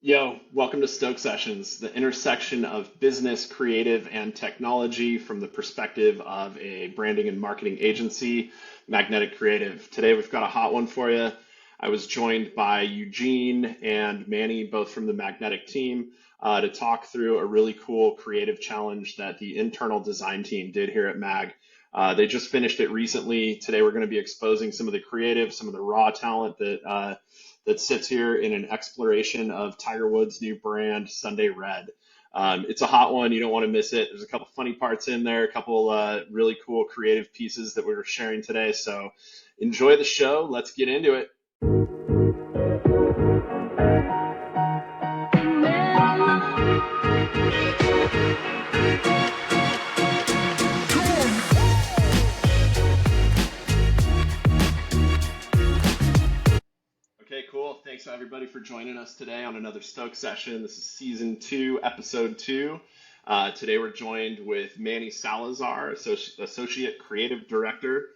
Yo, welcome to Stoke Sessions, the intersection of business, creative, and technology from the perspective of a branding and marketing agency, Magnetic Creative. Today we've got a hot one for you. I was joined by Eugene and Manny, both from the Magnetic team, to talk through a really cool creative challenge that the internal design team did here at Mag. They just finished it recently. Today we're going to be exposing some of the creative, some of the raw talent that sits here in an exploration of Tiger Woods' new brand, Sunday Red. It's a hot one. You don't want to miss it. There's a couple funny parts in there, a couple really cool creative pieces that we were sharing today. So enjoy the show. Let's get into it. Okay, cool. Thanks everybody for joining us today on another Stoke session. This is season 2, episode 2. Today we're joined with Manny Salazar, Associate Creative Director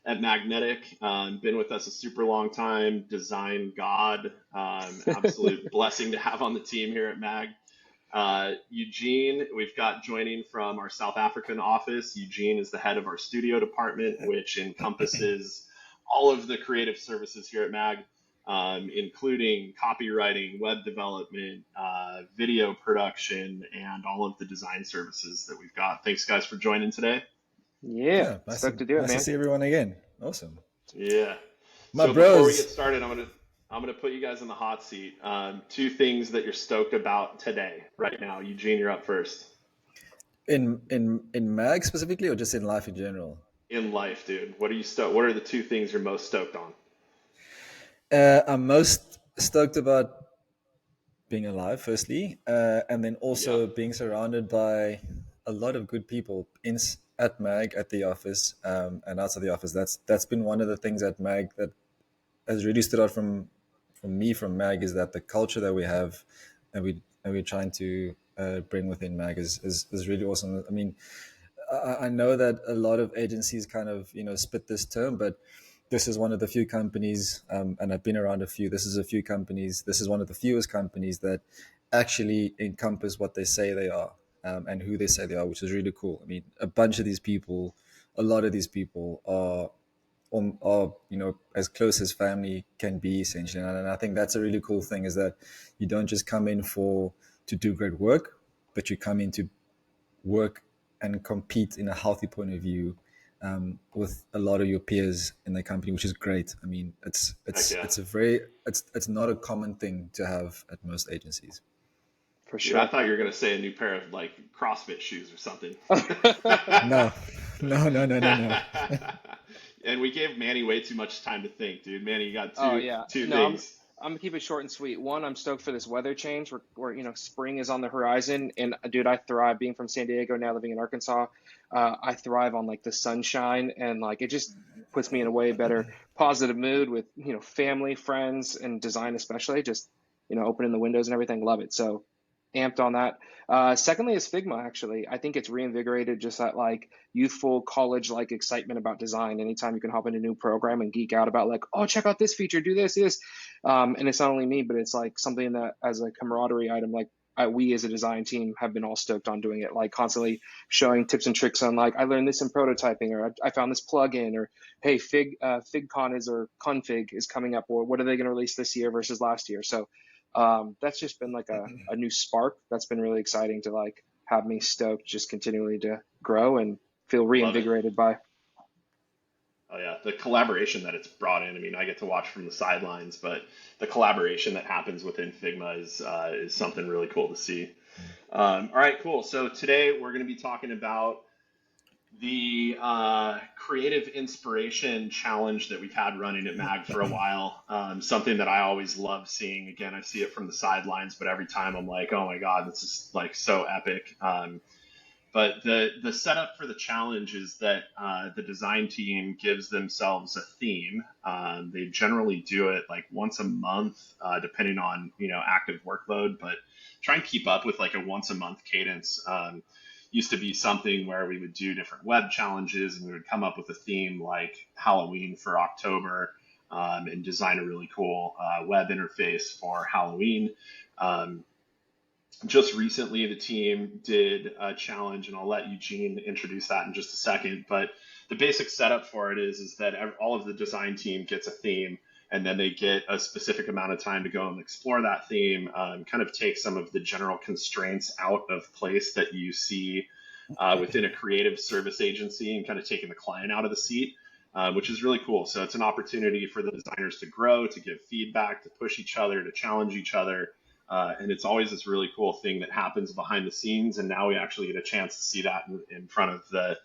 at Magnetic. Been with us a super long time, design god, absolute blessing to have on the team here at Mag. Eugene, we've got joining from our South African office. Eugene is the head of our studio department, which encompasses all of the creative services here at Mag, including copywriting, web development, video production, and all of the design services that we've got. Thanks, guys, for joining today. Yeah, stoked to do it, nice man. to see everyone again. Awesome. Yeah. My So before we get started, I'm gonna put you guys in the hot seat. Two things that you're stoked about today, right now. Eugene, you're up first. In Mag specifically, or just in life in general? In life, dude. What are you stoked? What are the two things you're most stoked on? I'm most stoked about being alive, firstly, and then also Yeah. being surrounded by a lot of good people at Mag, at the office, and outside the office. That's been one of the things at Mag that has really stood out from Mag, is that the culture that we have, and we're trying to bring within Mag is really awesome. I mean, I know that a lot of agencies kind of spit this term, but this is one of the few companies, and I've been around a few. This is a few companies. This is one of the fewest companies that actually encompass what they say they are, and who they say they are, which is really cool. I mean, a lot of these people are as close as family can be, essentially. And I think that's a really cool thing, is that you don't just come in to do great work, but you come in to work and compete in a healthy point of view, with a lot of your peers in the company, which is great. I mean, it's Yeah. it's not a common thing to have at most agencies. For Dude, I sure. thought you were gonna say a new pair of like CrossFit shoes or something. No, no. And we gave Manny way too much time to think, dude. Manny, you got Oh two yeah. two No, things. I'm gonna keep it short and sweet. One, I'm stoked for this weather change. Where spring is on the horizon, and dude, I thrive being from San Diego now living in Arkansas. I thrive on like the sunshine, and like it just puts me in a way better positive mood with family, friends, and design especially. Just opening the windows and everything. Love it. So amped on that. Secondly is Figma, actually. I think it's reinvigorated just that like youthful college like excitement about design. Anytime you can hop in a new program and geek out about like, oh, check out this feature, do this. And it's not only me, but it's like something that as a camaraderie item, like we as a design team have been all stoked on doing it, like constantly showing tips and tricks on like, I learned this in prototyping, or I found this plugin, or hey, FigCon or Config is coming up, or what are they going to release this year versus last year? So that's just been like a new spark that's been really exciting to like have me stoked just continually to grow and feel Love it. reinvigorated by. Oh yeah, the collaboration that it's brought in. I mean, I get to watch from the sidelines, but the collaboration that happens within Figma is something really cool to see. All right, cool. So today we're going to be talking about the creative inspiration challenge that we've had running at Mag for a while. Something that I always love seeing. Again, I see it from the sidelines, but every time I'm like, oh my God, this is like so epic. But the setup for the challenge is that the design team gives themselves a theme. They generally do it like once a month, depending on active workload. But try and keep up with like a once a month cadence. Used to be something where we would do different web challenges, and we would come up with a theme like Halloween for October, and design a really cool web interface for Halloween. Um, just recently, the team did a challenge, and I'll let Eugene introduce that in just a second. But the basic setup for it is that all of the design team gets a theme, and then they get a specific amount of time to go and explore that theme, kind of take some of the general constraints out of place that you see within a creative service agency, and kind of taking the client out of the seat. Which is really cool. So it's an opportunity for the designers to grow, to give feedback, to push each other, to challenge each other. And it's always this really cool thing that happens behind the scenes. And now we actually get a chance to see that in front of the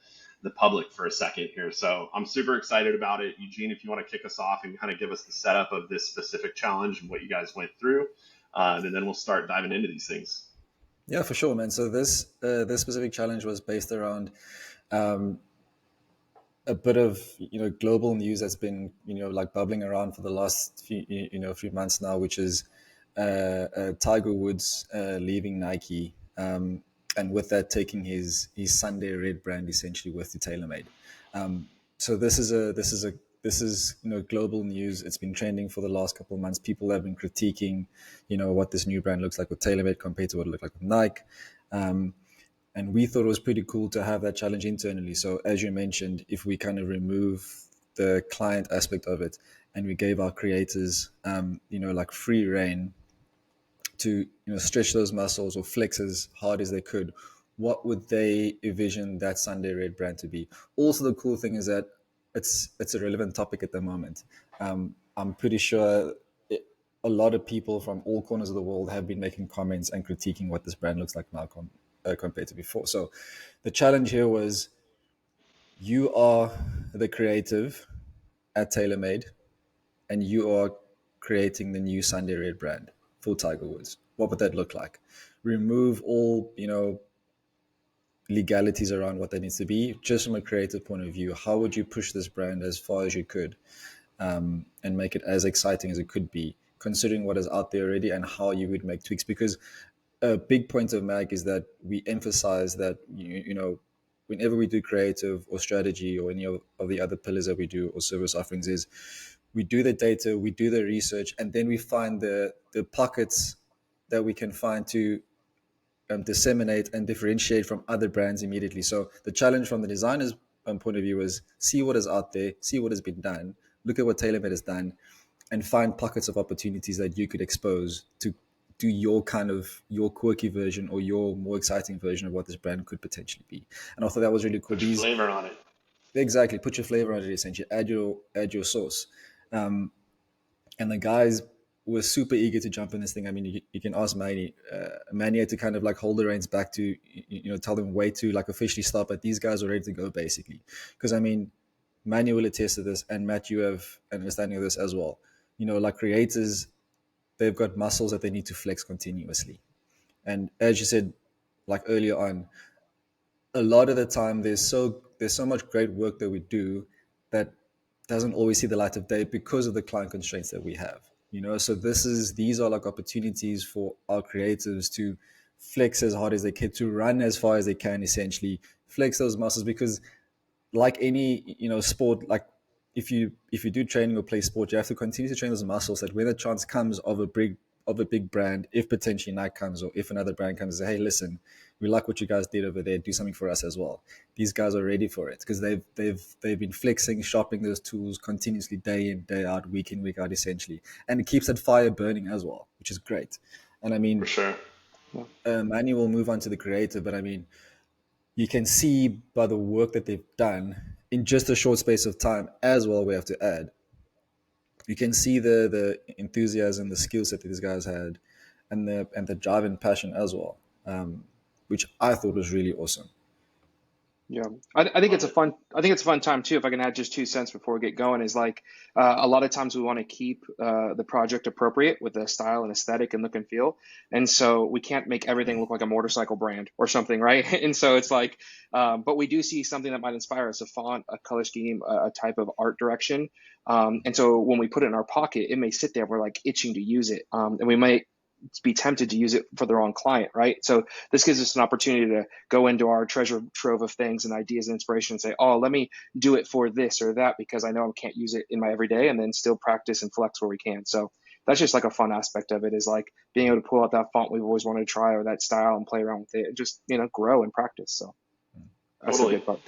public for a second here. So I'm super excited about it. Eugene, if you want to kick us off and kind of give us the setup of this specific challenge and what you guys went through, and then we'll start diving into these things. Yeah, for sure, man. So this specific challenge was based around um, a bit of global news that's been like bubbling around for the last few months now, which is Tiger Woods leaving Nike, and with that taking his Sunday Red brand essentially with to TaylorMade. So this is global news. It's been trending for the last couple of months. People have been critiquing what this new brand looks like with TaylorMade compared to what it looked like with Nike. And we thought it was pretty cool to have that challenge internally. So as you mentioned, if we kind of remove the client aspect of it and we gave our creators, like free reign to stretch those muscles or flex as hard as they could, what would they envision that Sunday Red brand to be? Also, the cool thing is that it's a relevant topic at the moment. I'm pretty sure a lot of people from all corners of the world have been making comments and critiquing what this brand looks like now compared to before. So the challenge here was, you are the creative at TaylorMade and you are creating the new Sunday Red brand for Tiger Woods. What would that look like? Remove all, legalities around what that needs to be. Just from a creative point of view, how would you push this brand as far as you could, and make it as exciting as it could be, considering what is out there already and how you would make tweaks? Because a big point of MAG is that we emphasize that, whenever we do creative or strategy or any of the other pillars that we do or service offerings, is we do the data, we do the research, and then we find the pockets that we can find to disseminate and differentiate from other brands immediately. So the challenge from the designer's point of view is see what is out there, see what has been done, look at what TaylorMade has done, and find pockets of opportunities that you could expose to do your quirky version or your more exciting version of what this brand could potentially be. And I thought that was really cool. Put your flavor on it. Exactly, put your flavor on it. Essentially, add your sauce. And the guys were super eager to jump in this thing. I mean, you can ask Manny. Manny had to kind of like hold the reins back to, tell them wait to like officially stop. But these guys are ready to go basically. Because I mean, Manny will attest to this, and Matt, you have an understanding of this as well. Like creators, they've got muscles that they need to flex continuously. And as you said, like earlier on, a lot of the time there's so much great work that we do that doesn't always see the light of day because of the client constraints that we have. So these are like opportunities for our creatives to flex as hard as they can, to run as far as they can, essentially flex those muscles. Because like any sport, like if you do training or play sport, you have to continue to train those muscles, that when the chance comes of a big brand, if potentially Nike comes or if another brand comes and say, hey, listen, we like what you guys did over there, do something for us as well. These guys are ready for it because they've been flexing, sharpening those tools continuously, day in, day out, week in, week out, essentially. And it keeps that fire burning as well, which is great. And I mean, for sure. Manny will move on to the creative, but I mean, you can see by the work that they've done in just a short space of time as well, we have to add, you can see the enthusiasm, the skill set that these guys had, and the drive and passion as well, which I thought was really awesome. Yeah, I think it's a fun. I think it's a fun time too. If I can add just 2 cents before we get going, is like a lot of times we want to keep the project appropriate with the style and aesthetic and look and feel, and so we can't make everything look like a motorcycle brand or something, right? And so it's like, but we do see something that might inspire us: a font, a color scheme, a type of art direction. And so when we put it in our pocket, it may sit there. We're like itching to use it, and we might be tempted to use it for the wrong client, right? So this gives us an opportunity to go into our treasure trove of things and ideas and inspiration and say, oh, let me do it for this or that because I know I can't use it in my everyday, and then still practice and flex where we can. So that's just like a fun aspect of it, is like being able to pull out that font we've always wanted to try or that style and play around with it and just, grow and practice. So that's the Totally. good part.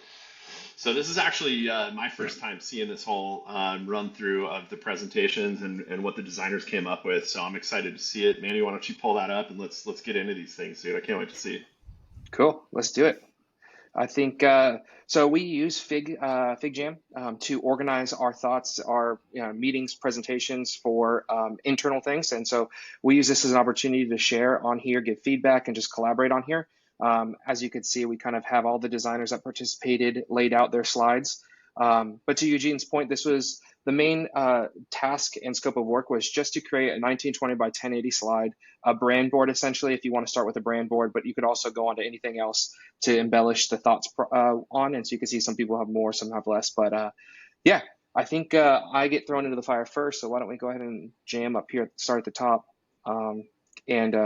So this is actually my first time seeing this whole run through of the presentations and what the designers came up with. So I'm excited to see it. Manny, why don't you pull that up and let's get into these things, dude. I can't wait to see. Cool. Let's do it. I think so. We use FigJam to organize our thoughts, our meetings, presentations for internal things, and so we use this as an opportunity to share on here, give feedback, and just collaborate on here. As you can see, we kind of have all the designers that participated laid out their slides. But to Eugene's point, this was the main task and scope of work was just to create a 1920 by 1080 slide, a brand board essentially, if you want to start with a brand board, but you could also go on to anything else to embellish the thoughts on. And so you can see some people have more, some have less. But yeah, I think I get thrown into the fire first. So why don't we go ahead and jam up here, start at the top. And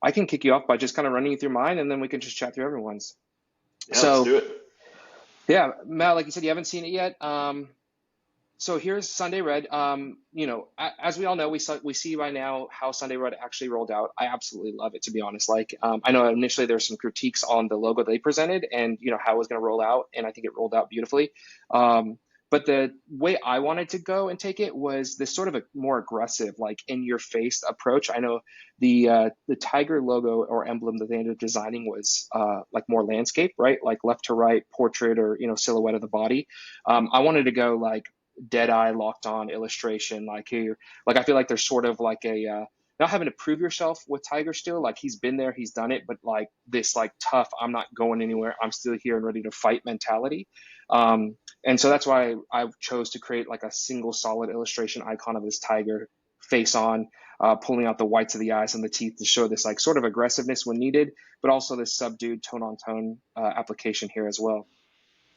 I can kick you off by just kind of running you through mine, and then we can just chat through everyone's. Yeah, let's do it. Yeah, Matt, like you said, you haven't seen it yet. So here's Sunday Red. As we all know, we see by now how Sunday Red actually rolled out. I absolutely love it, to be honest. Like, I know initially there's some critiques on the logo they presented and, how it was going to roll out. And I think it rolled out beautifully. But the way I wanted to go and take it was this sort of a more aggressive, like in-your-face approach. I know the tiger logo or emblem that they ended up designing was like more landscape, right? Like left to right portrait or, silhouette of the body. I wanted to go like dead eye locked on illustration, like here, like I feel like there's sort of like a not having to prove yourself with Tiger still, like he's been there, he's done it, but like this like tough, I'm not going anywhere, I'm still here and ready to fight mentality. And so that's why I chose to create like a single solid illustration icon of this tiger face on, pulling out the whites of the eyes and the teeth to show this like sort of aggressiveness when needed, but also this subdued tone on tone application here as well.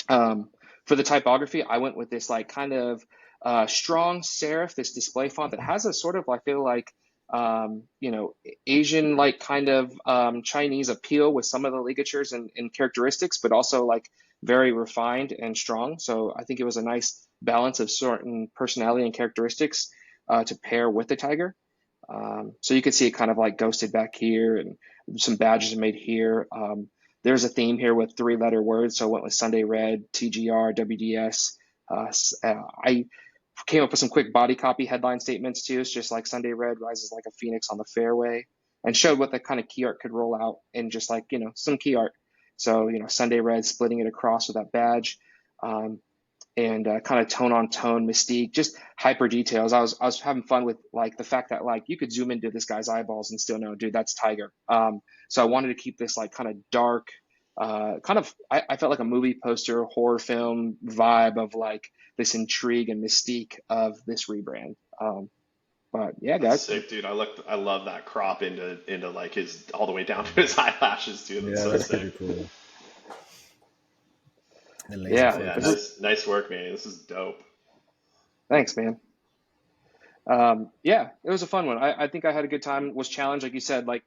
For the typography, I went with this like kind of strong serif, this display font that has a sort of, I feel like, Asian like kind of Chinese appeal with some of the ligatures and characteristics, but also like very refined and strong. So I think it was a nice balance of certain personality and characteristics to pair with the tiger. So you can see it kind of like ghosted back here, and some badges are made here. There's a theme here with 3-letter words, so I went with Sunday Red, TGR, WDS. I came up with some quick body copy headline statements too. It's just like Sunday Red rises like a phoenix on the fairway, and showed what the kind of key art could roll out in just like, some key art. So, Sunday Red splitting it across with that badge, and kind of tone on tone mystique, just hyper details. I was having fun with like the fact that like you could zoom into this guy's eyeballs and still know, dude, that's Tiger. So I wanted to keep this like kind of dark, I felt like a movie poster, horror film vibe of like this intrigue and mystique of this rebrand. But yeah, That's guys. sick, dude. I love that crop into like his all the way down to his eyelashes, dude. That's so that's sick. pretty cool. The laser Yeah. Oh, yeah, focus. nice work, man. This is dope. Thanks, man. Yeah, it was a fun one. I think I had a good time, was challenged, like you said, like,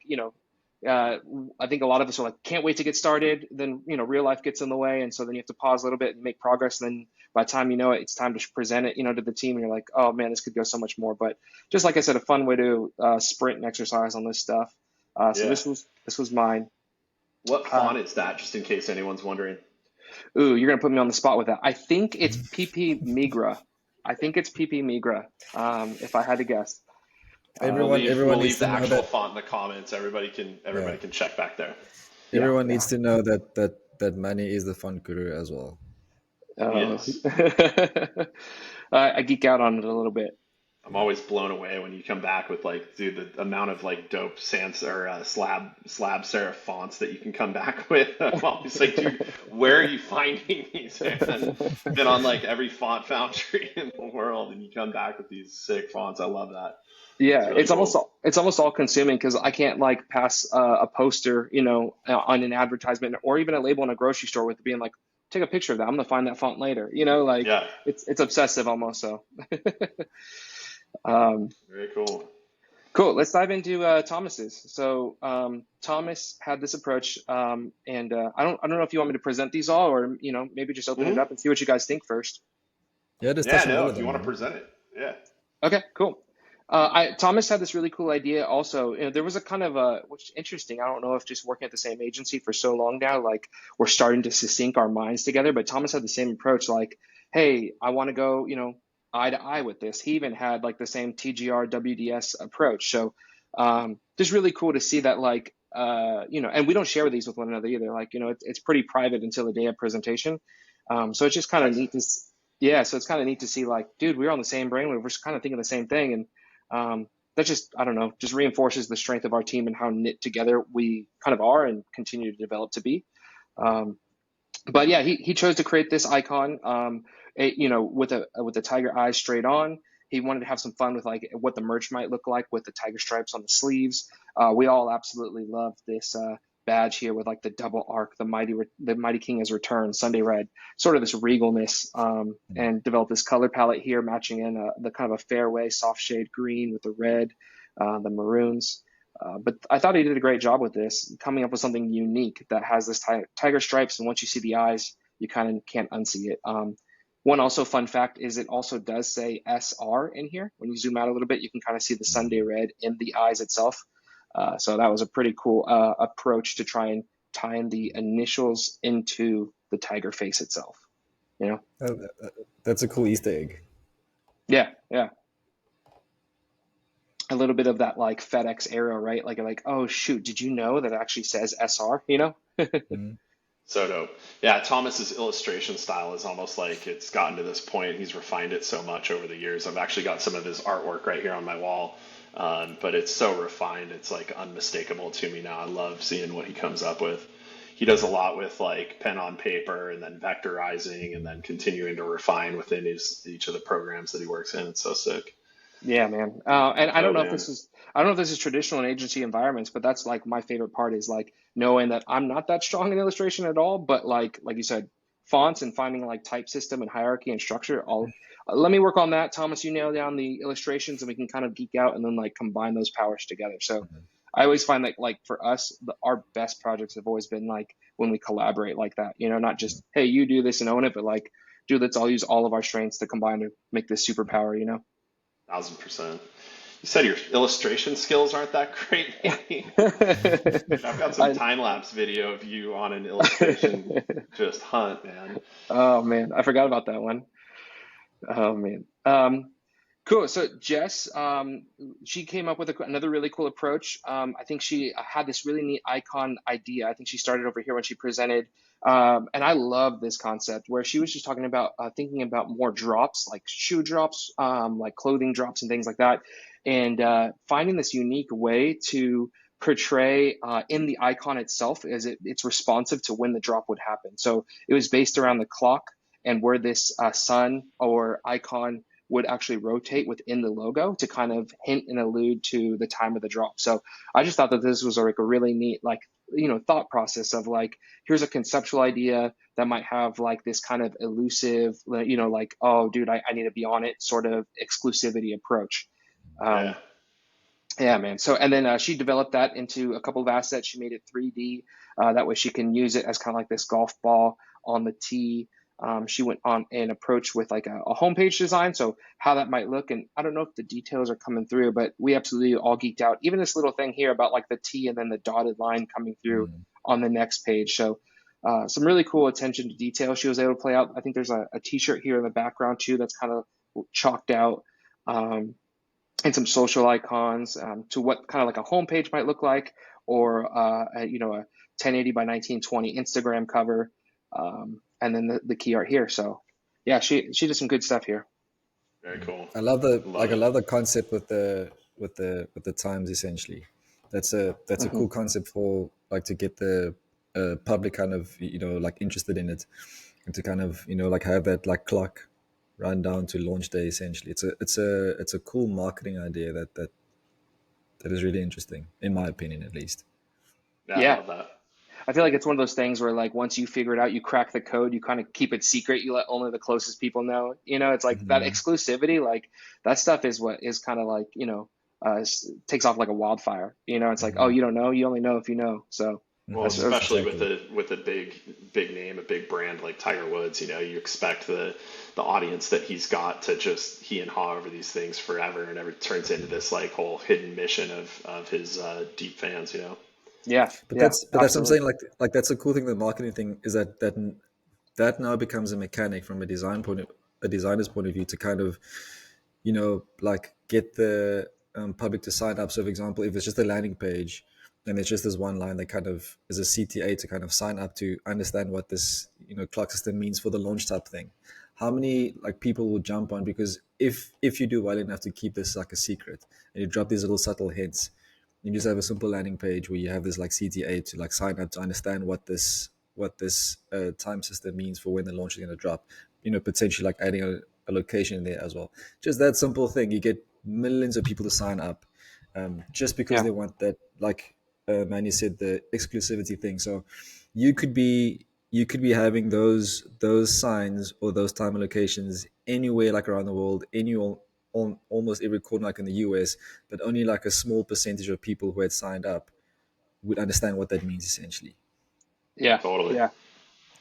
I think a lot of us are like, can't wait to get started. Then, real life gets in the way. And so then you have to pause a little bit and make progress. And then by the time you know it, it's time to present it, to the team. And you're like, oh man, this could go so much more. But just like I said, a fun way to sprint and exercise on this stuff. So Yeah. this was mine. What font is that, just in case anyone's wondering? Ooh, you're going to put me on the spot with that. I think it's PP Migra. I think it's PP Migra, if I had to guess. Everyone We'll needs leave to the know actual that. font in the comments. Everybody Yeah, can check back there. Yeah, everyone yeah. needs to know that Manny is the font guru as well. Yes. I geek out on it a little bit. I'm always blown away when you come back with like, dude, the amount of like dope sans or slab serif fonts that you can come back with. I'm always like, dude, where are you finding these, man? Been on like every font foundry in the world, and you come back with these sick fonts. I love that. Yeah, really cool. it's almost all consuming because I can't like pass a poster, on an advertisement or even a label in a grocery store with being like, take a picture of that. I'm gonna find that font later. Like Yeah, it's obsessive almost. So um, very cool. cool. Let's dive into Thomas's. So Thomas had this approach, and I don't know if you want me to present these all or maybe just open it up and see what you guys think first. Yeah, just Yeah, touch on no, all of if you them, want to man. present it. Yeah. Okay, cool. Thomas had this really cool idea also. There was a kind of a, which is interesting. I don't know if just working at the same agency for so long now, like we're starting to sync our minds together. But Thomas had the same approach, like, hey, I want to go, eye to eye with this. He even had like the same TGR WDS approach. So just really cool to see that, like, and we don't share these with one another either. Like, it's pretty private until the day of presentation. So it's just kind of Nice. neat to, yeah. So it's kind of neat to see, like, dude, we're on the same brainwave. We're kind of thinking the same thing, and that just, I don't know, just reinforces the strength of our team and how knit together we kind of are and continue to develop to be. Um, but yeah, he chose to create this icon, with the tiger eyes straight on. He wanted to have some fun with like what the merch might look like with the tiger stripes on the sleeves. We all absolutely love this badge here with like the double arc, the mighty king has returned, Sunday red, sort of this regalness, and developed this color palette here, matching in the kind of a fairway soft shade green with the red, the maroons. But I thought he did a great job with this, coming up with something unique that has this tiger stripes, and once you see the eyes, you kind of can't unsee it. One also fun fact is it also does say SR in here. When you zoom out a little bit, you can kind of see the Sunday red in the eyes itself. So that was a pretty cool approach to try and tie in the initials into the tiger face itself. That's a cool Easter egg. Yeah, yeah. A little bit of that like FedEx arrow, right? Like, oh shoot, did you know that it actually says SR? Mm. So dope. Yeah, Thomas's illustration style is almost like it's gotten to this point. He's refined it so much over the years. I've actually got some of his artwork right here on my wall, but it's so refined. It's like unmistakable to me now. I love seeing what he comes up with. He does a lot with like pen on paper and then vectorizing and then continuing to refine within each of the programs that he works in. It's so sick. Yeah, man. And Oh man. I don't know if this is traditional in agency environments, but that's like my favorite part is like knowing that I'm not that strong in illustration at all, but like you said, fonts and finding like type system and hierarchy and structure, all let me work on that. Thomas, you nail down the illustrations and we can kind of geek out and then like combine those powers together. So I always find that like for us, our best projects have always been like when we collaborate like that, not just, hey, you do this and own it, but like, dude, let's all use all of our strengths to combine to make this superpower. 1000%. You said your illustration skills aren't that great, Manny. I've got some I, time lapse video of you on an illustration just hunt, man. oh man, I forgot about that one. Oh man. Cool. So Jess, she came up with another really cool approach. I think she had this really neat icon idea. I think she started over here when she presented. And I love this concept where she was just talking about thinking about more drops, like shoe drops, like clothing drops and things like that. And finding this unique way to portray in the icon itself as it's responsive to when the drop would happen. So it was based around the clock and where this sun or icon would actually rotate within the logo to kind of hint and allude to the time of the drop. So I just thought that this was like a really neat, like, thought process of like, here's a conceptual idea that might have like this kind of elusive, like, oh, dude, I need to be on it sort of exclusivity approach. Yeah. Um, yeah, man. So, and then she developed that into a couple of assets. She made it 3D. That way she can use it as kind of like this golf ball on the tee. She went on an approach with like a homepage design, so how that might look. And I don't know if the details are coming through, but we absolutely all geeked out. Even this little thing here about like the T and then the dotted line coming through on the next page. So some really cool attention to detail she was able to play out. I think there's a T-shirt here in the background too that's kind of chalked out, and some social icons to what kind of like a homepage might look like, or a 1080 by 1920 Instagram cover. And then the key art here. So yeah, she did some good stuff here. Very cool. I love the Love I it. love the concept with the times essentially. That's a Hmm. cool concept for like to get the public kind of like interested in it, and to kind of like have that like clock run down to launch day essentially. It's a cool marketing idea that is really interesting in my opinion at least. Yeah, I Yeah, love that. I feel like it's one of those things where like once you figure it out, you crack the code, you kind of keep it secret, you let only the closest people know. It's like that Hmm. exclusivity, like that stuff is what is kind of like takes off like a wildfire. It's like, oh, Hmm. you don't know, you only know if you know. So Well, That's so especially with Exactly. a big name, a big brand like Tiger Woods, you expect the audience that he's got to just he and haw over these things forever, and it turns into this like whole hidden mission of his deep fans. yeah, But yeah, that's what I'm absolutely. saying. Like that's a cool thing. The marketing thing is that now becomes a mechanic from a designer's point of view to kind of like get the public to sign up. So, for example, if it's just a landing page and it's just this one line that kind of is a CTA to kind of sign up to understand what this clock system means for the launch type thing, how many like people will jump on? Because if you do well enough to keep this like a secret and you drop these little subtle hints, you just have a simple landing page where you have this like CTA to like sign up to understand what this time system means for when the launch is going to drop. Potentially like adding a location in there as well. Just that simple thing, you get millions of people to sign up, just because Yeah, they want that. Like Manny said, the exclusivity thing. So you could be having those signs or those time locations anywhere like around the world, on almost every corner like in the US, but only like a small percentage of people who had signed up would understand what that means essentially, yeah, Totally. yeah.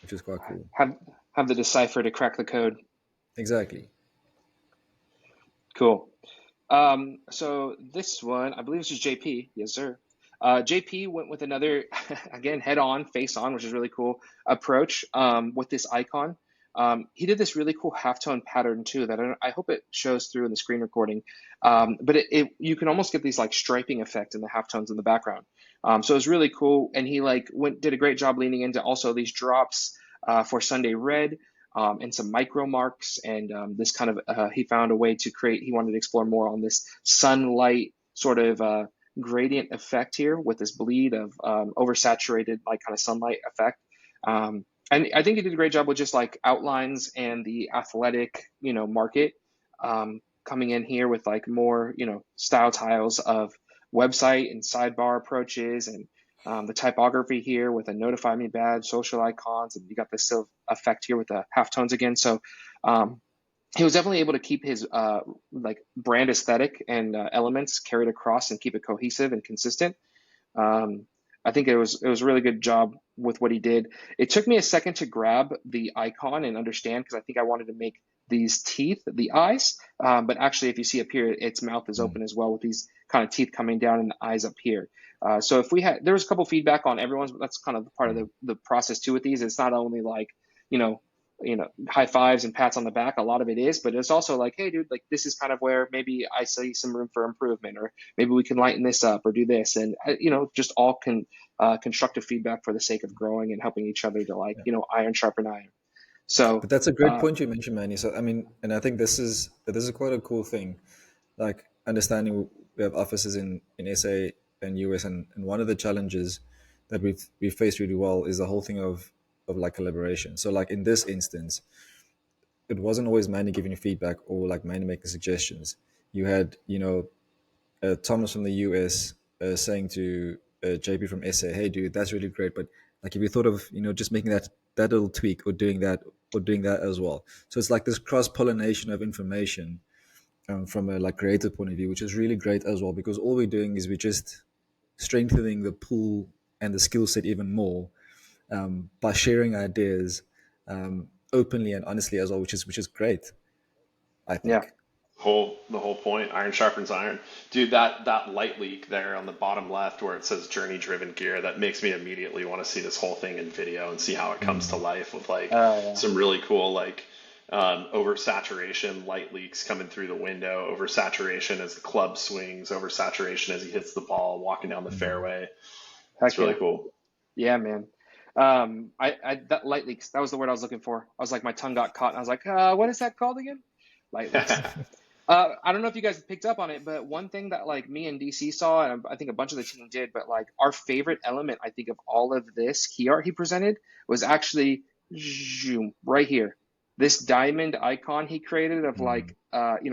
which is quite cool. Have have the decipher to crack the code. Exactly. Cool. So this one, I believe this is JP. Yes, sir. JP went with another, again, head on, face on, which is really cool approach with this icon. He did this really cool halftone pattern too that I hope it shows through in the screen recording. But you can almost get these like striping effect in the halftones in the background. So it was really cool. And he like did a great job leaning into also these drops for Sunday Red, and some micro marks. And this kind of, he found a way to create, he wanted to explore more on this sunlight sort of gradient effect here with this bleed of oversaturated, like kind of sunlight effect. And I think he did a great job with just like outlines and the athletic, market coming in here with like more, style tiles of website and sidebar approaches, and the typography here with a notify me badge, social icons, and you got this sort of effect here with the halftones again. So um, he was definitely able to keep his like brand aesthetic and elements carried across and keep it cohesive and consistent. Um, I think it was a really good job with what he did. It took me a second to grab the icon and understand because I think I wanted to make these teeth the eyes, but actually, if you see up here, its mouth is Mm. open as well with these kind of teeth coming down and the eyes up here. So if we had, there was a couple feedback on everyone's, but that's kind of part of Mm. the process too with these. It's not only like you know high fives and pats on the back. A lot of it is, but it's also like, hey, dude, like this is kind of where maybe I see some room for improvement, or maybe we can lighten this up or do this, and just all constructive feedback for the sake of growing and helping each other to like iron sharpen iron. So But that's a great uh, point you mentioned, Manny. So I mean, and I think this is quite a cool thing. Like understanding we have offices in SA and US, and one of the challenges that we've faced really well is the whole thing of like collaboration. So like in this instance, it wasn't always Manny giving you feedback or like Manny making suggestions. You had Thomas from the US saying to JP from SA, "Hey, dude, that's really great, but like, if you thought of just making that little tweak or doing that as well." So it's like this cross pollination of information from a like creative point of view, which is really great as well because all we're doing is we're just strengthening the pool and the skill set even more by sharing ideas openly and honestly as well, which is great, I yeah, think. The whole point, iron sharpens iron. Dude, that light leak there on the bottom left where it says journey driven gear, that makes me immediately want to see this whole thing in video and see how it comes to Mm. life with like yeah, some really cool like oversaturation light leaks coming through the window, oversaturation as the club swings, oversaturation as he hits the ball walking down the Mm. fairway. It's heck really yeah, cool. yeah, man. I that light leaks, that was the word I was looking for. I was like, my tongue got caught, and I was like, what is that called again? Light leaks. I don't know if you guys picked up on it, but one thing that like me and DC saw, and I think a bunch of the team did, but like our favorite element, I think, of all of this key art he presented was actually zoom, right here. This diamond icon he created of Mm. like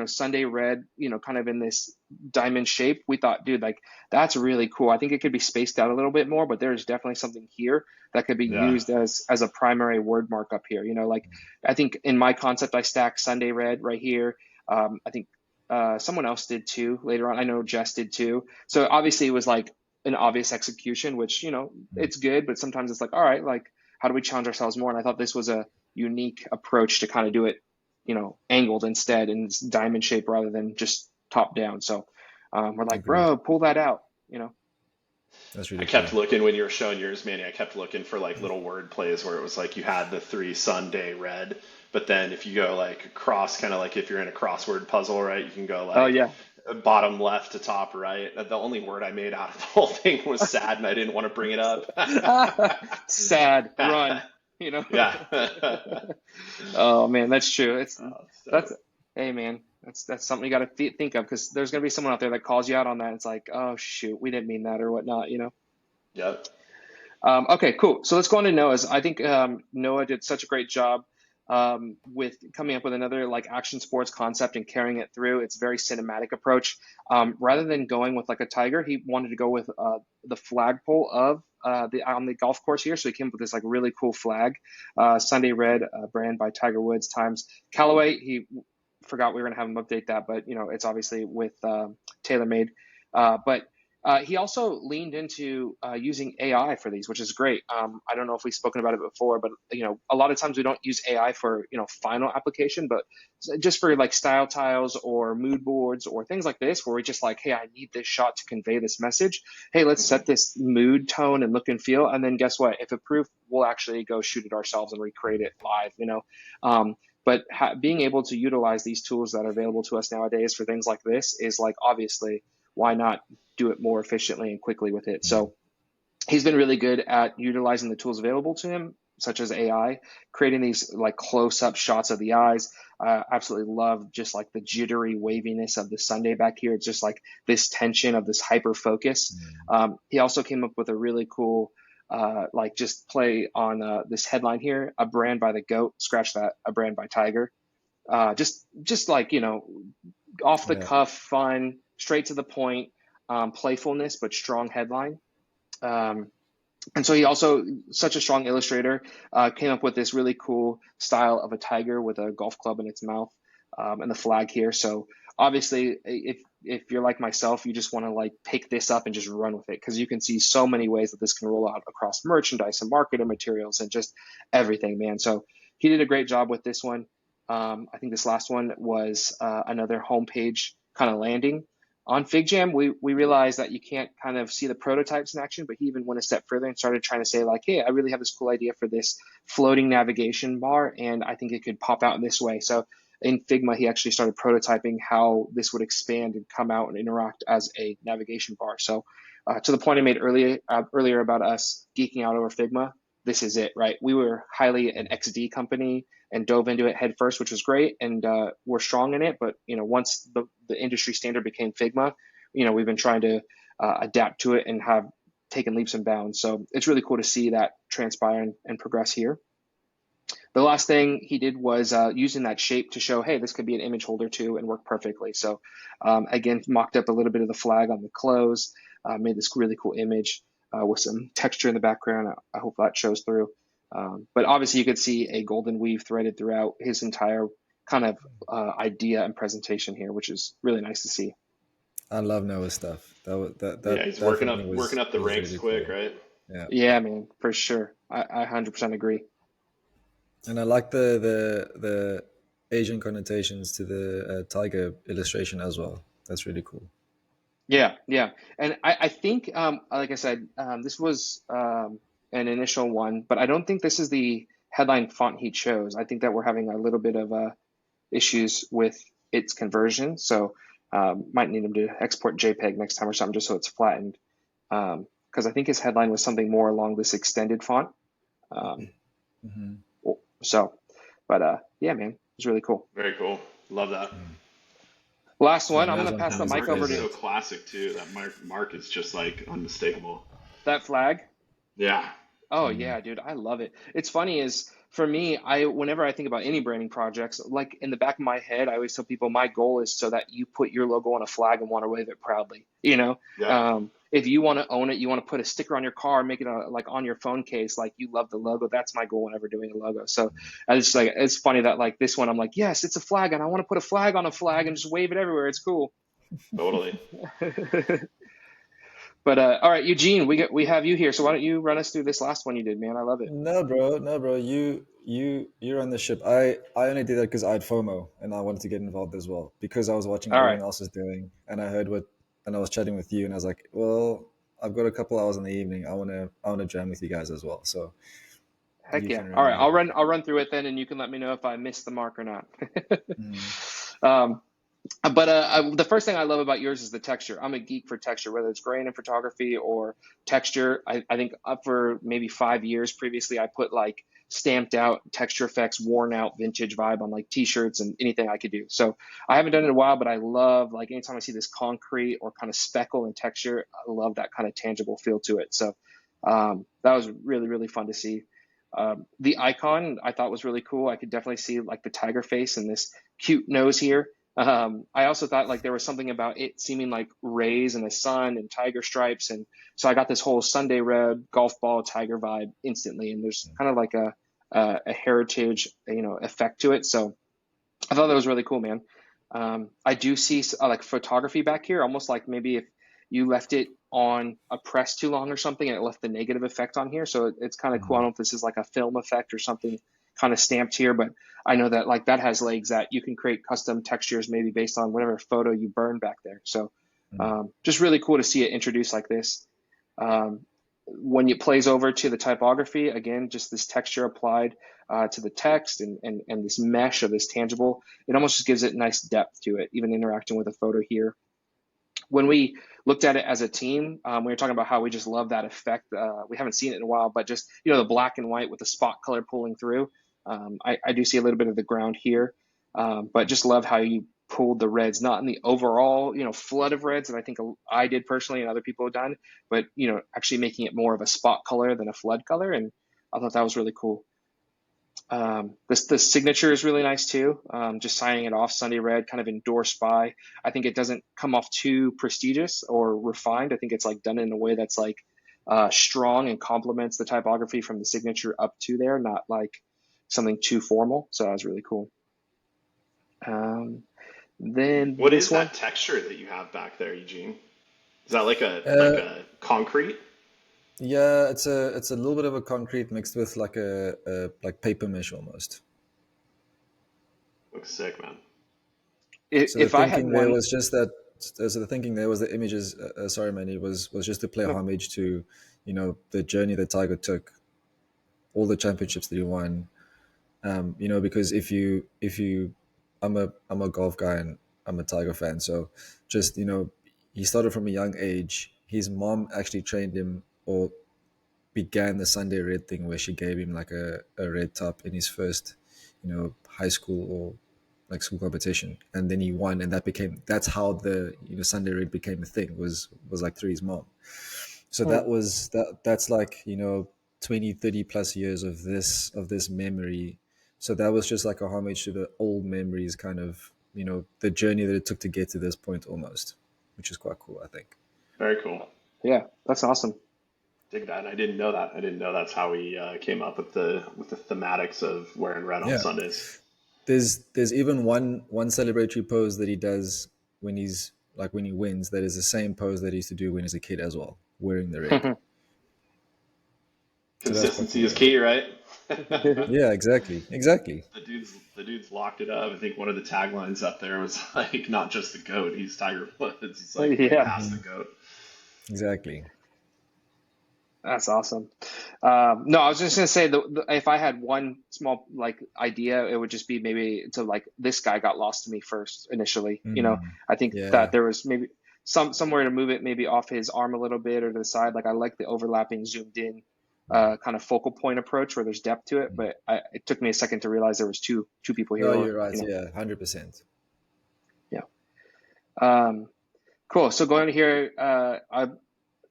Sunday red, kind of in this diamond shape. We thought, dude, like that's really cool. I think it could be spaced out a little bit more, but there's definitely something here that could be Yeah. used as a primary word mark up here. Like I think in my concept I stacked Sunday red right here. I think someone else did too later on. I know Jess did too. So obviously it was like an obvious execution, which, it's good, but sometimes it's like, all right, like, how do we challenge ourselves more? And I thought this was a unique approach to kind of do it, angled instead in this diamond shape rather than just top down. So we're like, Agreed. bro, pull that out. That's I really kept cool. looking when you were showing yours, Manny. I kept looking for like little word plays where it was like you had the three Sunday red, but then if you go like across, kind of like if you're in a crossword puzzle, right, you can go Oh like yeah. bottom left to top right. The only word I made out of the whole thing was sad, and I didn't want to bring it up. Sad, run. Yeah. Oh man, that's true. That's So, hey man, that's something you got to think of, because there's gonna be someone out there that calls you out on that. It's like, oh shoot, we didn't mean that or whatnot. yep. Okay, cool. So let's go on to Noah's. I think Noah did such a great job with coming up with another like action sports concept and carrying it through. It's a very cinematic approach. Rather than going with like a tiger, he wanted to go with the flagpole of the on the golf course here. So he came up with this like really cool flag, Sunday Red, brand by Tiger Woods times Callaway. He forgot we were gonna have him update that, but it's obviously with TaylorMade. But he also leaned into using AI for these, which is great. I don't know if we've spoken about it before, but a lot of times we don't use AI for final application, but just for like style tiles or mood boards or things like this, where we're just like, hey, I need this shot to convey this message. Hey, let's set this mood, tone, and look and feel, and then guess what? If approved, we'll actually go shoot it ourselves and recreate it live. But being able to utilize these tools that are available to us nowadays for things like this is like, obviously, why not do it more efficiently and quickly with it? So he's been really good at utilizing the tools available to him, such as AI, creating these like close-up shots of the eyes. Absolutely love just like the jittery waviness of the Sunday back here. It's just like this tension of this hyper focus. He also came up with a really cool like just play on this headline here: a brand by the goat, scratch that, a brand by Tiger. Just like off the Yeah. cuff, fun, straight to the point, playfulness, but strong headline. Um, and so he also, such a strong illustrator, came up with this really cool style of a tiger with a golf club in its mouth, and the flag here. So obviously, if you're like myself, you just want to like pick this up and just run with it, because you can see so many ways that this can roll out across merchandise and marketing materials and just everything, man. So he did a great job with this one. I think this last one was another homepage kind of landing. On FigJam, we realized that you can't kind of see the prototypes in action, but he even went a step further and started trying to say like, hey, I really have this cool idea for this floating navigation bar, and I think it could pop out in this way. So in Figma, he actually started prototyping how this would expand and come out and interact as a navigation bar. So to the point I made earlier about us geeking out over Figma, this is it, right? We were highly an XD company and dove into it head first, which was great, and we're strong in it. But once the industry standard became Figma, we've been trying to adapt to it and have taken leaps and bounds. So it's really cool to see that transpire and progress here. The last thing he did was using that shape to show, hey, this could be an image holder too and work perfectly. So again, mocked up a little bit of the flag on the close, made this really cool image with some texture in the background. I hope that shows through. But obviously you could see a golden weave threaded throughout his entire kind of idea and presentation here, which is really nice to see. I love Noah's stuff. Yeah, he's That for working me up working up the was ranks really quick, cool. right? Yeah. Yeah, man, for sure. I 100% agree. And I like the Asian connotations to the tiger illustration as well. That's really cool. Yeah, yeah. And I think, like I said, this was an initial one, but I don't think this is the headline font he chose. I think that we're having a little bit of issues with its conversion. So might need him to export JPEG next time or something, just so it's flattened. Because I think his headline was something more along this extended font. Hmm. So, but yeah, man, it's really cool. Very cool. Love that. Last Yeah, one, I'm Noah's gonna on pass the time is a mic Mark over is to so favorite. classic too. That mark is just like unmistakable. that flag. Yeah. Oh Mm. yeah, dude, I love it. It's funny is for me, whenever I think about any branding projects, like in the back of my head, I always tell people my goal is so that you put your logo on a flag and want to wave it proudly. Yeah. If you want to own it, you want to put a sticker on your car, make it like on your phone case, like you love the logo. That's my goal whenever doing a logo. So it's like it's funny that like this one, I'm like, yes, it's a flag, and I want to put a flag on a flag and just wave it everywhere. It's cool. Totally. But But all right, Eugene, we have you here. So why don't you run us through this last one you did, man? I love it. No, bro, no, bro. You're on the ship. I only did that because I had FOMO and I wanted to get involved as well because I was watching what All right. everyone else was doing and I heard what and I was chatting with you and I was like, well, I've got a couple hours in the evening. I wanna jam with you guys as well. So Heck you yeah. can All run right, with it. I'll run through it then, and you can let me know if I missed the mark or not. Mm, um, but the first thing I love about yours is the texture. I'm a geek for texture, whether it's grain in photography or texture. I think up for maybe 5 years previously, I put like stamped out texture effects, worn out vintage vibe on like t-shirts and anything I could do. So I haven't done it in a while, but I love like anytime I see this concrete or kind of speckle and texture, I love that kind of tangible feel to it. So that was really, really fun to see. The icon I thought was really cool. I could definitely see like the tiger face and this cute nose here. I also thought like there was something about it seeming like rays and the sun and tiger stripes, and so I got this whole Sunday red golf ball tiger vibe instantly. And there's kind of like a heritage effect to it. So I thought that was really cool, man. I do see like photography back here, almost like maybe if you left it on a press too long or something, and it left the negative effect on here. So it's kind of cool. I mm, don't know if this is like a film effect or something kind of stamped here, but I know that like that has legs that you can create custom textures maybe based on whatever photo you burn back there. So mm, just really cool to see it introduced like this. Um, when it plays over to the typography, again, just this texture applied to the text and this mesh of this tangible, it almost just gives it nice depth to it, even interacting with a photo here. When we looked at it as a team, we were talking about how we just love that effect. We haven't seen it in a while, but just the black and white with the spot color pulling through. I do see a little bit of the ground here, but just love how you pulled the reds, not in the overall flood of reds that I think I did personally and other people have done, but actually making it more of a spot color than a flood color, and I thought that was really cool. The signature is really nice too. Just signing it off Sunday Red, kind of endorsed by. I think it doesn't come off too prestigious or refined. I think it's like done in a way that's like strong and complements the typography from the signature up to there, not like something too formal. So that was really cool. Um, then What this is one, that texture that you have back there, Eugene? Is that like Uh, a concrete? yeah, it's a little bit of a concrete mixed with like a like paper mesh almost. Looks sick, man. So the if I had thinking there one, was just that. So the thinking there was the images. Sorry, Manny, was just to play no, homage to, the journey that Tiger took, all the championships that he won. Because I'm a golf guy and I'm a Tiger fan. So just he started from a young age. His mom actually trained him or began the Sunday red thing where she gave him like a red top in his first, high school or like school competition, and then he won, and that's how the Sunday red became a thing was like through his mom. So hmm, that's like 20, 30 plus years of this memory. So that was just like a homage to the old memories, kind of the journey that it took to get to this point almost, which is quite cool, I think. Very cool. yeah, that's awesome. Dig that. I didn't know that. I didn't know that's how we came up with the thematics of wearing red on Yeah. Sundays. There's even one celebratory pose that he does when he's like when he wins, that is the same pose that he used to do when he's a kid as well, wearing the red. So that's quite Consistency cool, is yeah. key, right? Yeah, exactly. The dude's locked it up. I think one of the taglines up there was like, not just the goat, he's Tiger Woods. It's like way Yeah. past the Hmm. goat. Exactly. That's awesome. No, I was just gonna say if I had one small like idea, it would just be maybe to like this guy got lost to me first initially. Mm. I think that Yeah. there was maybe somewhere to move it maybe off his arm a little bit or to the side. Like I like the overlapping zoomed in kind of focal point approach where there's depth to it, but it took me a second to realize there was two people here, No, or you're right. Yeah, 100%. yeah. Um, cool. So going here,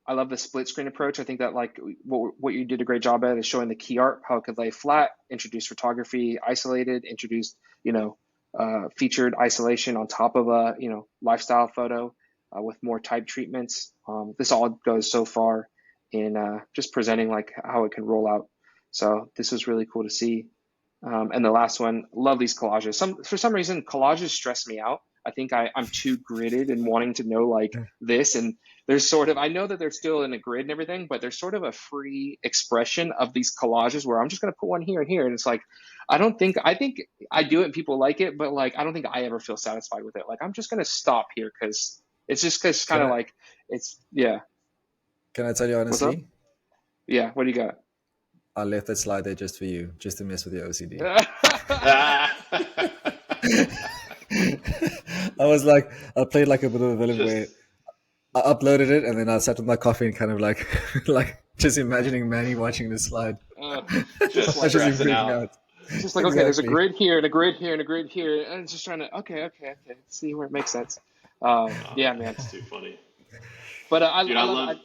I love the split screen approach. I think that like what you did a great job at is showing the key art, how it could lay flat, introduce photography isolated, introduced, featured isolation on top of a, lifestyle photo with more type treatments. This all goes so far in just presenting like how it can roll out. So this was really cool to see. And the last one, love these collages. For some reason, collages stress me out. I think I'm too gridded and wanting to know like this. And there's sort of, I know that they're still in a grid and everything, but there's sort of a free expression of these collages where I'm just going to put one here and here. And it's like, I think I do it and people like it, but like, I don't think I ever feel satisfied with it. Like, I'm just going to stop here because it's just kind Can of I like, yeah. can I tell you What's up? honestly? Yeah. What do you got? I left that slide there just for you, just to mess with your OCD. I was like, I played like a bit of a villain where Just I uploaded it and then I sat with my coffee and kind of like, like just imagining Manny watching this slide. uh, just just I like, just stressing freaking out. out. just like, okay, there's a Exactly. grid here and a grid here and a grid here. And it's just trying to, okay, see where it makes sense. Oh Yeah, man, man. that's too funny. But Dude, I love,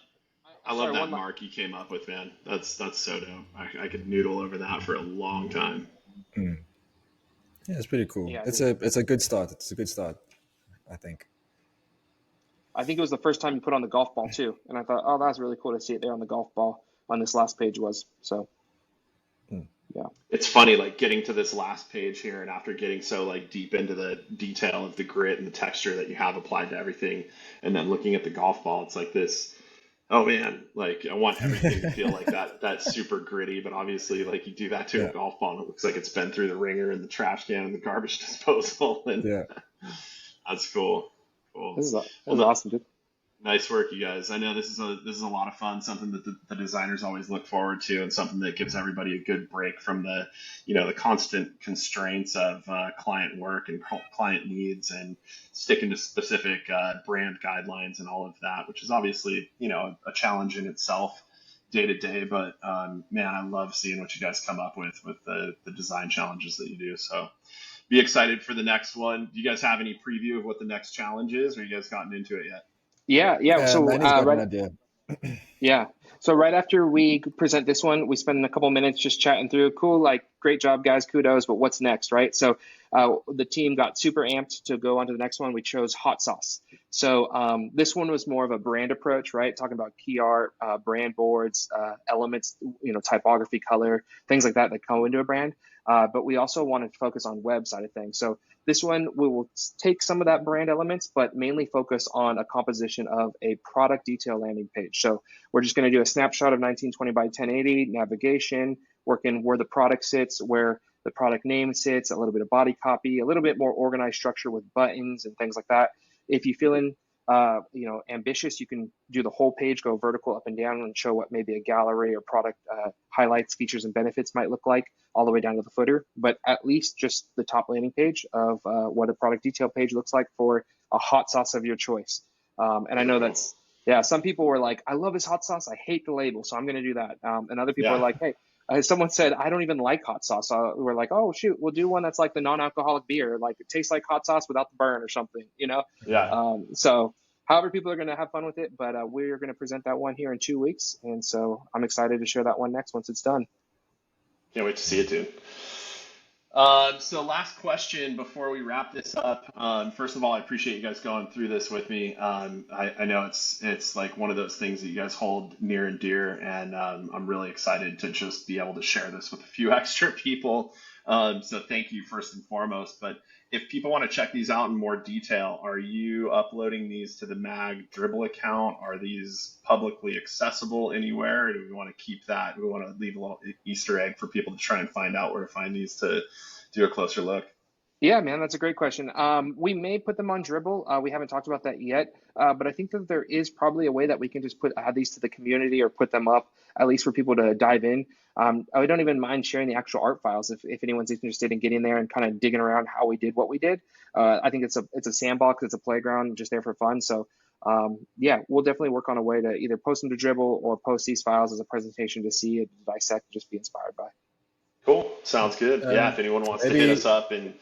I love sorry, that mark you came up with, man. That's so dope. I could noodle over that for a long time. Mm. Yeah, it's pretty cool. yeah, It's a good start. It's a good start, I think. I think it was the first time you put on the golf ball too. And I thought, oh, that's really cool to see it there on the golf ball on this last page was. So, Mm. yeah. It's funny, like getting to this last page here, and after getting so like deep into the detail of the grit and the texture that you have applied to everything, and then looking at the golf ball, it's like this. Oh man, like I want everything to feel like that super gritty, but obviously like you do that to a Yeah, golf ball and it looks like it's been through the ringer and the trash can and the garbage disposal and yeah. that's cool. Cool. This Well, is awesome, dude. nice work, you guys. I know this is a lot of fun, something that the designers always look forward to, and something that gives everybody a good break from the, the constant constraints of client work and client needs, and sticking to specific brand guidelines and all of that, which is obviously a challenge in itself day to day. But man, I love seeing what you guys come up with the design challenges that you do. So be excited for the next one. Do you guys have any preview of what the next challenge is, or you guys gotten into it yet? Yeah. So, Manny's got an right. idea. Yeah. So right after we present this one, we spend a couple minutes just chatting through. Cool, like great job, guys, kudos. But what's next, right? So the team got super amped to go on to the next one. We chose hot sauce. So this one was more of a brand approach, right? Talking about key art, brand boards, elements, typography, color, things like that go into a brand. But we also wanted to focus on web side of things. So this one, we will take some of that brand elements, but mainly focus on a composition of a product detail landing page. So we're just going to do a snapshot of 1920 by 1080, navigation, working where the product sits, where the product name sits, a little bit of body copy, a little bit more organized structure with buttons and things like that. If you feeling ambitious, you can do the whole page, go vertical up and down and show what maybe a gallery or product highlights, features, and benefits might look like all the way down to the footer, but at least just the top landing page of what a product detail page looks like for a hot sauce of your choice. And I Very know cool. yeah, some people were like, I love his hot sauce. I hate the label, so I'm going to do that. And other people are Yeah. like, hey, someone said, I don't even like hot sauce. So we're like, oh, shoot, we'll do one that's like the non-alcoholic beer. Like it tastes like hot sauce without the burn or something. Yeah. So however people are going to have fun with it, but we're going to present that one here in 2 weeks. And so I'm excited to share that one next once it's done. Can't wait to see it, dude. So last question before we wrap this up. First of all, I appreciate you guys going through this with me. I know it's like one of those things that you guys hold near and dear, and I'm really excited to just be able to share this with a few extra people. So thank you first and foremost. But if people want to check these out in more detail, are you uploading these to the Mag Dribble account? Are these publicly accessible anywhere? Or do we want to keep that? Do we want to leave a little Easter egg for people to try and find out where to find these to do a closer look? Yeah, man, that's a great question. We may put them on Dribble. We haven't talked about that yet, but I think that there is probably a way that we can just add these to the community or put them up at least for people to dive in. I don't even mind sharing the actual art files if anyone's interested in getting there and kind of digging around how we did what we did. I think it's a sandbox, it's a playground, just there for fun. So yeah, we'll definitely work on a way to either post them to Dribble or post these files as a presentation to see it, dissect, and just be inspired by. Cool. Sounds good. Yeah. If anyone wants to hit us Maybe up and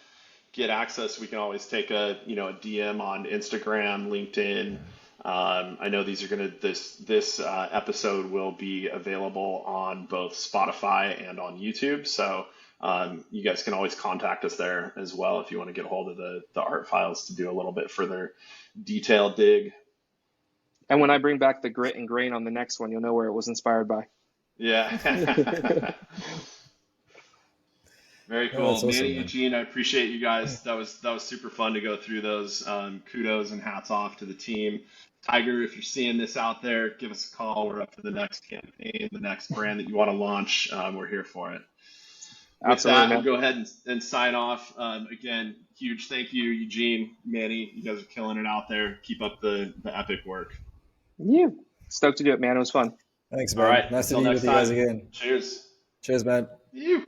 get access, we can always take a DM on Instagram, LinkedIn. I know these are gonna this episode will be available on both Spotify and on YouTube, so you guys can always contact us there as well if you want to get a hold of the art files to do a little bit further detailed dig. And when I bring back the grit and grain on the next one, you'll know where it was inspired by. Yeah. Very No, cool. that's Manny, awesome, man. Eugene, I appreciate you guys. That was super fun to go through those. Kudos and hats off to the team. Tiger, if you're seeing this out there, give us a call. We're up for the next campaign, the next brand that you want to launch. We're here for it. With Absolutely, that, we'll man. go ahead and sign off. Again, huge thank you, Eugene, Manny. You guys are killing it out there. Keep up the epic work. Yeah. Stoked to do it, man. It was fun. Thanks, All man. right, Nice to until be next with you guys time. again. Cheers. Cheers, man. You.